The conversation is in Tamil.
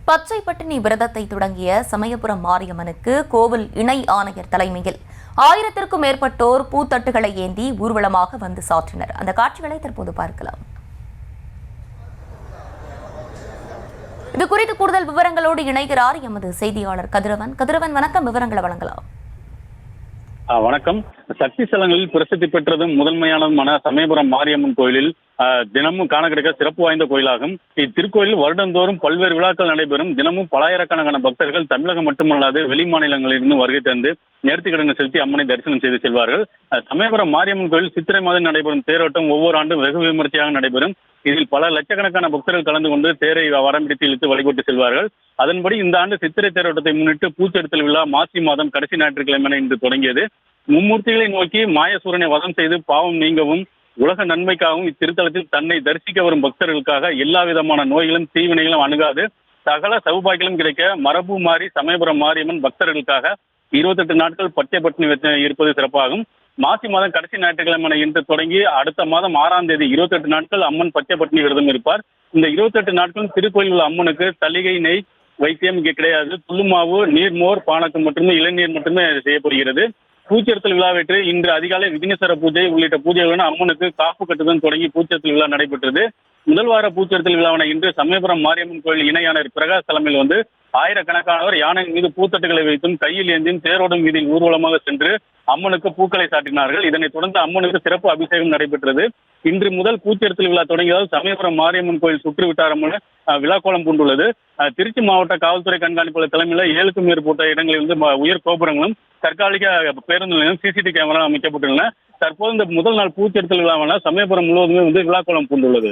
பச்சை பட்டினி விரதத்தை தொடங்கிய சமயபுரம் மாரியம்மனுக்கு கோவில் இணை ஆணையர் தலைமையில் 1000க்கும் மேற்பட்டோர் பூத்தட்டுகளை ஏந்தி ஊர்வலமாக வந்து சாற்றினர். அந்த காட்சிகளை தற்போது பார்க்கலாம். இது குறித்து கூடுதல் விவரங்களோடு இணைகிறார் எமது செய்தியாளர் கதிரவன். கதிரவன், வணக்கம். விவரங்களை வழங்கலாம். வணக்கம். சக்தி ஸ்தலங்களில் பிரசித்தி பெற்றதும் முதன்மையானதுமான சமயபுரம் மாரியம்மன் கோயிலில் தினமும் காண கிடைக்க சிறப்பு வாய்ந்த கோயிலாகும். இத்திருக்கோயிலில் வருடந்தோறும் பல்வேறு விழாக்கள் நடைபெறும். தினமும் பலாயிரக்கணக்கான பக்தர்கள் தமிழகம் மட்டுமல்லாது வெளி மாநிலங்களிலிருந்து வருகை தந்து நேர்த்திக்கடனை செலுத்தி அம்மனை தரிசனம் செய்து செல்வார்கள். சமயபுரம் மாரியம்மன் கோயில் சித்திரை மாதம் நடைபெறும் தேரோட்டம் ஒவ்வொரு ஆண்டும் வெகு விமர்சையாக நடைபெறும். இதில் பல லட்சக்கணக்கான பக்தர்கள் கலந்து கொண்டு தேரை வடம் பிடித்து இழுத்து வழிபட்டு செல்வார்கள். அதன்படி இந்த ஆண்டு சித்திரை தேரோட்டத்தை முன்னிட்டு பூச்செடுத்தல் விழா மாசி மாதம் கடைசி ஞாயிற்றுக்கிழமை இன்று தொடங்கியது. மும்மூர்த்திகளை நோக்கி மாயசூரனை வதம் செய்து பாவம் நீங்கவும் உலக நன்மைக்காகவும் இத்திருத்தலத்தில் தன்னை தரிசிக்க வரும் பக்தர்களுக்காக எல்லா விதமான நோய்களும் தீவினைகளும் அணுகாது சகல சௌபாகியம் கிடைக்க மரபு மாறி சமயபுரம் மாரியம்மன் பக்தர்களுக்காக 28 நாட்கள் பச்சை பட்டினி இருப்பது சிறப்பாகும். மாசி மாதம் கடைசி ஞாயிற்றுக்கிழமை இன்று தொடங்கி அடுத்த மாதம் 6ஆம் தேதி 28 நாட்கள் அம்மன் பச்சை பட்டினி விரதம் இருப்பார். இந்த 28 நாட்களும் திருக்கோயில் உள்ள அம்மனுக்கு தளிகை நெய் வைத்தியம் இங்கே கிடையாது. புல்லுமாவு, நீர்மோர், பானக்கம் மட்டுமே இளநீர் மட்டுமே செய்யப்படுகிறது. பூச்செடுத்தல் விழாவிற்கு இன்று அதிகாலை விக்னேஸ்வர பூஜை உள்ளிட்ட பூஜைகளுடன் அம்மனுக்கு காப்பு கட்டுதல் தொடங்கி பூச்செடுத்தல் விழா நடைபெற்றது. முதல் வார பூச்செடுத்தல் விழாவான இன்று சமயபுரம் மாரியம்மன் கோயில் இணை ஆணையர் பிரகாஷ் தலைமையில் வந்து ஆயிரக்கணக்கானவர் யானை மீது பூத்தட்டுகளை வைத்தும் கையில் ஏந்தியும் தேரோடும் வீதியில் ஊர்வலமாக சென்று அம்மனுக்கு பூக்களை சாட்டினார்கள். இதனைத் தொடர்ந்து அம்மனுக்கு சிறப்பு அபிஷேகம் நடைபெற்றது. இன்று முதல் பூச்செடுத்தல் விழா தொடங்கியதால் சமயபுரம் மாரியம்மன் கோயில் சுற்றுவிட்டார் அம்மன் விழாக்கோலம் பூண்டுள்ளது. திருச்சி மாவட்ட காவல்துறை கண்காணிப்பாளர் தலைமையில் 7க்கும் மேற்பட்ட இடங்களில் வந்து உயர் கோபுரங்களும் தற்காலிக பேருந்து நிலையம் சிசிடிவி கேமரா அமைக்கப்பட்டுள்ளன. தற்போது இந்த முதல் நாள் பூச்செடுத்தல் விழாவான சமயபுரம் முழுவதுமே வந்து விழாக்கோலம் பூண்டுள்ளது.